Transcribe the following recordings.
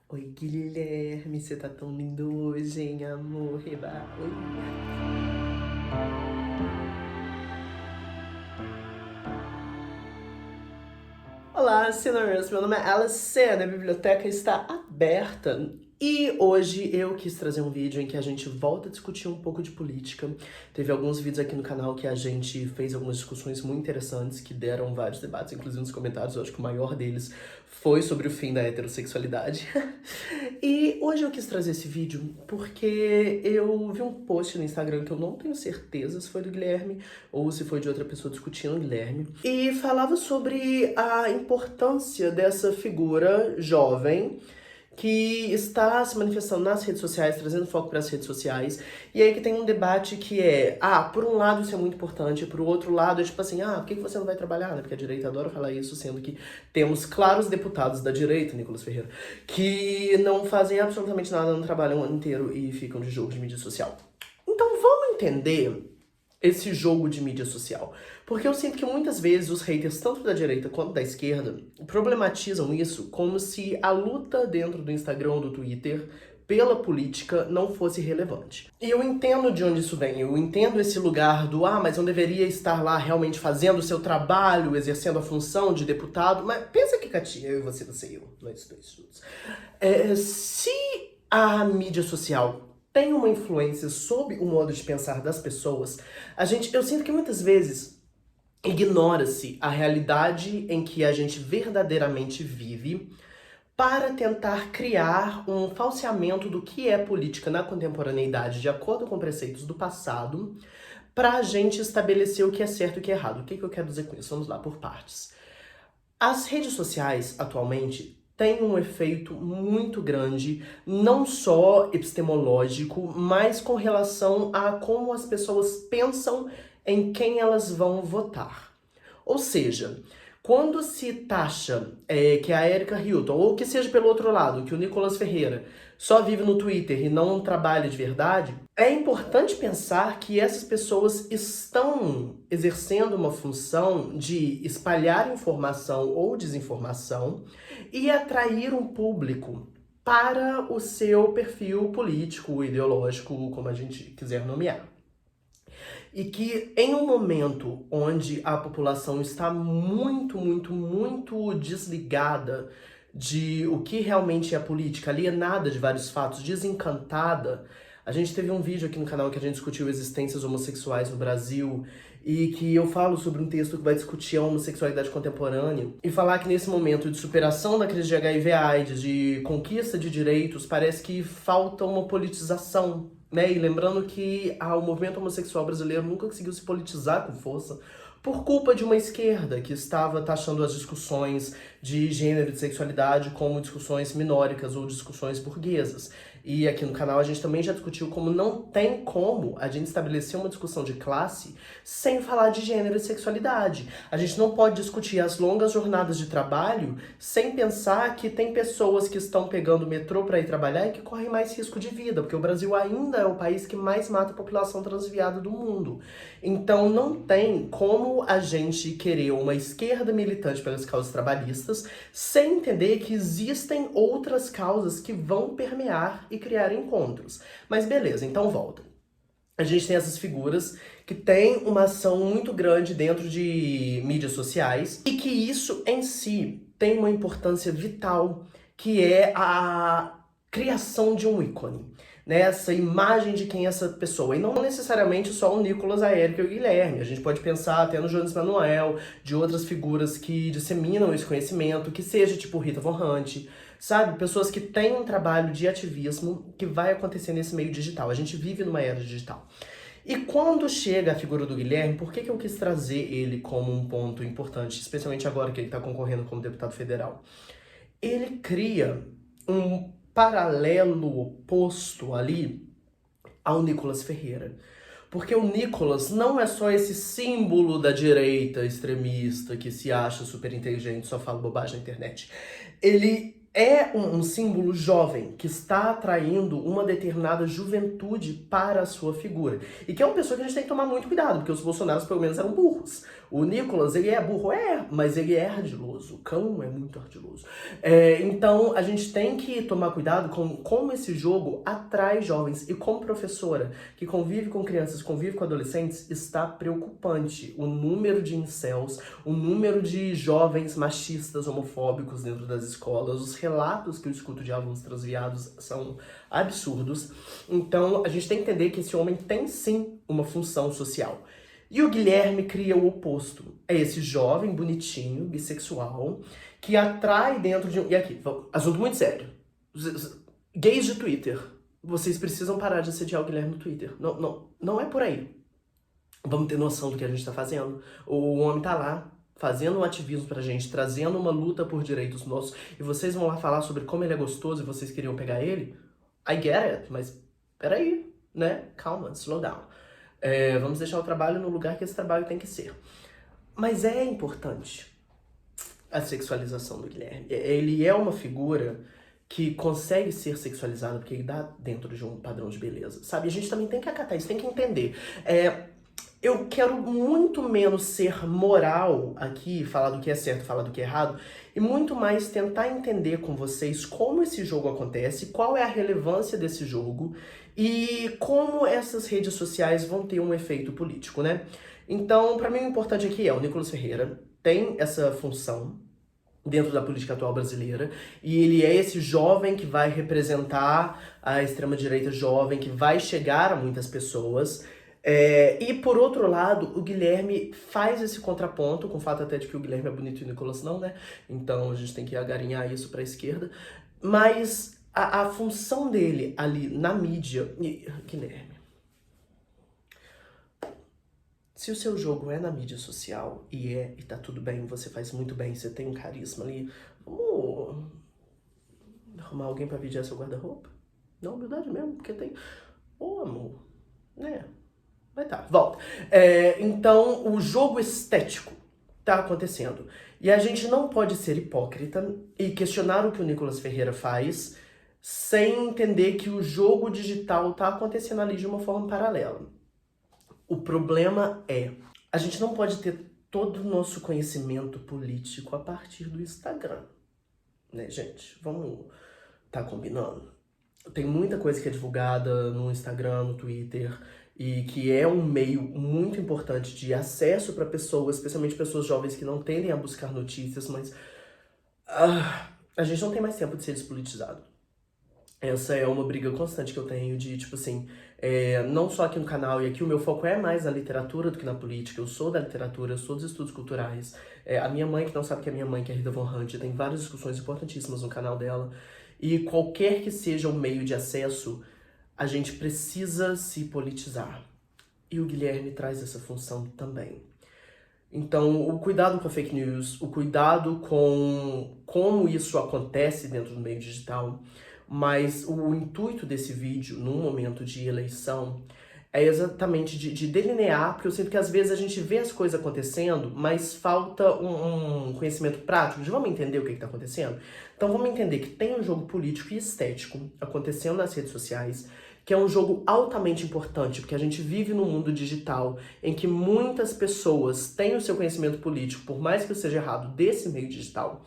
Oi, Guilherme, você tá tão lindo hoje, hein, amor? Reba. Oi. Olá, senhores, meu nome é Alice, a biblioteca está aberta. E hoje eu quis trazer um vídeo em que a gente volta a discutir um pouco de política. Teve alguns vídeos aqui no canal que a gente fez algumas discussões muito interessantes, que deram vários debates, inclusive nos comentários. Eu acho que o maior deles foi sobre o fim da heterossexualidade. E hoje eu quis trazer esse vídeo porque eu vi um post no Instagram que eu não tenho certeza se foi do Guilherme ou se foi de outra pessoa discutindo o Guilherme, e falava sobre a importância dessa figura jovem que está se manifestando nas redes sociais, trazendo foco para as redes sociais. E aí que tem um debate que é, por um lado isso é muito importante, por outro lado é tipo assim, por que você não vai trabalhar, né? Porque a direita adora falar isso, sendo que temos claros deputados da direita, Nicolas Ferreira, que não fazem absolutamente nada, não trabalham o ano inteiro e ficam de jogo de mídia social. Então vamos entender esse jogo de mídia social. Porque eu sinto que muitas vezes os haters, tanto da direita quanto da esquerda, problematizam isso como se a luta dentro do Instagram ou do Twitter pela política não fosse relevante. E eu entendo de onde isso vem, eu entendo esse lugar do mas eu deveria estar lá realmente fazendo o seu trabalho, exercendo a função de deputado, mas pensa que, Katia, eu e você e eu, nós dois juntos. Se a mídia social tem uma influência sobre o modo de pensar das pessoas, eu sinto que muitas vezes ignora-se a realidade em que a gente verdadeiramente vive para tentar criar um falseamento do que é política na contemporaneidade de acordo com preceitos do passado, para a gente estabelecer o que é certo e o que é errado. O que eu quero dizer com isso? Vamos lá, por partes. As redes sociais, atualmente, têm um efeito muito grande, não só epistemológico, mas com relação a como as pessoas pensam em quem elas vão votar. Ou seja, quando se taxa que a Erika Hilton, ou que seja pelo outro lado, que o Nicolas Ferreira só vive no Twitter e não trabalha de verdade, é importante pensar que essas pessoas estão exercendo uma função de espalhar informação ou desinformação e atrair um público para o seu perfil político, ideológico, como a gente quiser nomear. E que em um momento onde a população está muito desligada de o que realmente é política, alienada de vários fatos, desencantada. A gente teve um vídeo aqui no canal que a gente discutiu existências homossexuais no Brasil e que eu falo sobre um texto que vai discutir a homossexualidade contemporânea e falar que nesse momento de superação da crise de HIV/AIDS, de conquista de direitos, parece que falta uma politização, né? E lembrando que o movimento homossexual brasileiro nunca conseguiu se politizar com força por culpa de uma esquerda que estava taxando as discussões de gênero e de sexualidade como discussões minóricas ou discussões burguesas. E aqui no canal a gente também já discutiu como não tem como a gente estabelecer uma discussão de classe sem falar de gênero e sexualidade. A gente não pode discutir as longas jornadas de trabalho sem pensar que tem pessoas que estão pegando o metrô para ir trabalhar e que correm mais risco de vida, porque o Brasil ainda é o país que mais mata a população transviada do mundo. Então não tem como a gente querer uma esquerda militante pelas causas trabalhistas sem entender que existem outras causas que vão permear e criar encontros. Mas beleza, então volta. A gente tem essas figuras que têm uma ação muito grande dentro de mídias sociais e que isso em si tem uma importância vital, que é a criação de um ícone, né? Essa imagem de quem é essa pessoa. E não necessariamente só o Nicolas, a Erika e o Guilherme. A gente pode pensar até no Jones Manuel, de outras figuras que disseminam esse conhecimento, que seja tipo Rita Von Hunt, sabe? Pessoas que têm um trabalho de ativismo que vai acontecer nesse meio digital. A gente vive numa era digital. E quando chega a figura do Guilherme, por que eu quis trazer ele como um ponto importante, especialmente agora que ele está concorrendo como deputado federal? Ele cria um paralelo oposto ali ao Nicolas Ferreira. Porque o Nicolas não é só esse símbolo da direita extremista que se acha super inteligente, só fala bobagem na internet. Ele é um símbolo jovem que está atraindo uma determinada juventude para a sua figura. E que é uma pessoa que a gente tem que tomar muito cuidado, porque os bolsonaros pelo menos eram burros. O Nicolas, ele é burro? É, mas ele é ardiloso. O cão é muito ardiloso. Então, a gente tem que tomar cuidado com como esse jogo atrai jovens. E como professora que convive com crianças, convive com adolescentes, está preocupante o número de incels, o número de jovens machistas, homofóbicos dentro das escolas, os relatos que eu escuto de alunos transviados são absurdos. Então, a gente tem que entender que esse homem tem sim uma função social. E o Guilherme cria o oposto. É esse jovem, bonitinho, bissexual, que atrai dentro de um... E aqui, assunto muito sério. Gays de Twitter, vocês precisam parar de assediar o Guilherme no Twitter. Não é por aí. Vamos ter noção do que a gente tá fazendo. O homem tá lá, fazendo um ativismo pra gente, trazendo uma luta por direitos nossos, e vocês vão lá falar sobre como ele é gostoso e vocês queriam pegar ele? I get it, mas peraí, né? Calma, slow down. Vamos deixar o trabalho no lugar que esse trabalho tem que ser. Mas é importante a sexualização do Guilherme. Ele é uma figura que consegue ser sexualizada porque ele dá dentro de um padrão de beleza, sabe? A gente também tem que acatar isso, tem que entender. Eu quero muito menos ser moral aqui, falar do que é certo, falar do que é errado, e muito mais tentar entender com vocês como esse jogo acontece, qual é a relevância desse jogo e como essas redes sociais vão ter um efeito político, né? Então, pra mim, o importante aqui é o Nicolas Ferreira tem essa função dentro da política atual brasileira, e ele é esse jovem que vai representar a extrema-direita jovem, que vai chegar a muitas pessoas. E por outro lado, o Guilherme faz esse contraponto, com o fato até de que o Guilherme é bonito e o Nicolas não, né? Então a gente tem que agarinhar isso pra esquerda. Mas a função dele ali na mídia... Guilherme, se o seu jogo é na mídia social, e tá tudo bem, você faz muito bem, você tem um carisma ali, vamos arrumar alguém pra vigiar seu guarda-roupa? Na humildade mesmo, porque tem... Ô, amor, né? Vai tá, volta. Então, o jogo estético tá acontecendo. E a gente não pode ser hipócrita e questionar o que o Nicolas Ferreira faz sem entender que o jogo digital tá acontecendo ali de uma forma paralela. O problema é, a gente não pode ter todo o nosso conhecimento político a partir do Instagram, né, gente? Vamos tá combinando? Tem muita coisa que é divulgada no Instagram, no Twitter, e que é um meio muito importante de acesso para pessoas, especialmente pessoas jovens que não tendem a buscar notícias, mas a gente não tem mais tempo de ser despolitizado. Essa é uma briga constante que eu tenho de, tipo assim, não só aqui no canal, e aqui o meu foco é mais na literatura do que na política. Eu sou da literatura, eu sou dos estudos culturais. A minha mãe, que não sabe que é minha mãe, que é a Rita Von Hunt, tem várias discussões importantíssimas no canal dela. E qualquer que seja o meio de acesso, a gente precisa se politizar. E o Guilherme traz essa função também. Então, o cuidado com a fake news, o cuidado com como isso acontece dentro do meio digital, mas o intuito desse vídeo, num momento de eleição, é exatamente de delinear, porque eu sinto que às vezes a gente vê as coisas acontecendo, mas falta um conhecimento prático de vamos entender o que está acontecendo. Então vamos entender que tem um jogo político e estético acontecendo nas redes sociais, que é um jogo altamente importante, porque a gente vive num mundo digital em que muitas pessoas têm o seu conhecimento político, por mais que eu seja errado, desse meio digital,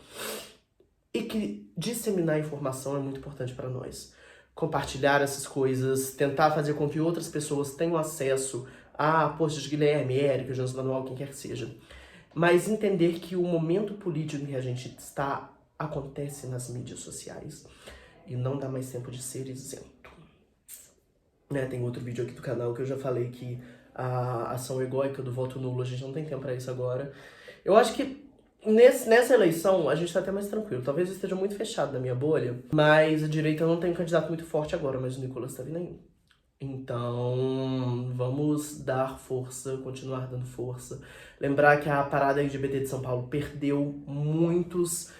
e que disseminar informação é muito importante para nós. Compartilhar essas coisas, tentar fazer com que outras pessoas tenham acesso a posts de Guilherme, Érica, Jonas Manuel, quem quer que seja. Mas entender que o momento político em que a gente está acontece nas mídias sociais e não dá mais tempo de ser isento. Tem outro vídeo aqui do canal que eu já falei que a ação egóica do voto nulo, a gente não tem tempo para isso agora. Eu acho que nessa eleição a gente tá até mais tranquilo. Talvez eu esteja muito fechado na minha bolha, mas a direita não tem um candidato muito forte agora, mas o Nicolas tá vindo aí. Então, vamos dar força, continuar dando força. Lembrar que a parada LGBT de São Paulo perdeu muitos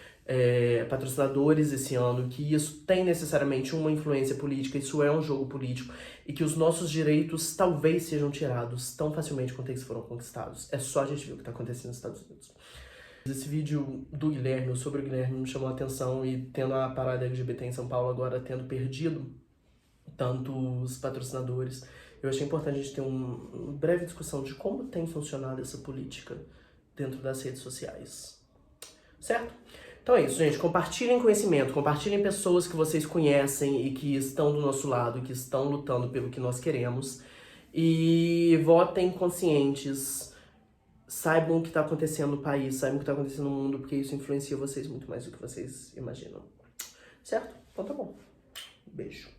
patrocinadores esse ano, que isso tem necessariamente uma influência política, isso é um jogo político, e que os nossos direitos talvez sejam tirados tão facilmente quanto eles foram conquistados. É só a gente ver o que tá acontecendo nos Estados Unidos. Esse vídeo do Guilherme, ou sobre o Guilherme, me chamou a atenção e tendo a parada LGBT em São Paulo agora tendo perdido tantos patrocinadores, eu achei importante a gente ter uma breve discussão de como tem funcionado essa política dentro das redes sociais. Certo? Então é isso, gente. Compartilhem conhecimento, compartilhem pessoas que vocês conhecem e que estão do nosso lado, que estão lutando pelo que nós queremos. E votem conscientes. Saibam o que está acontecendo no país, saibam o que está acontecendo no mundo, porque isso influencia vocês muito mais do que vocês imaginam. Certo? Então tá bom. Beijo.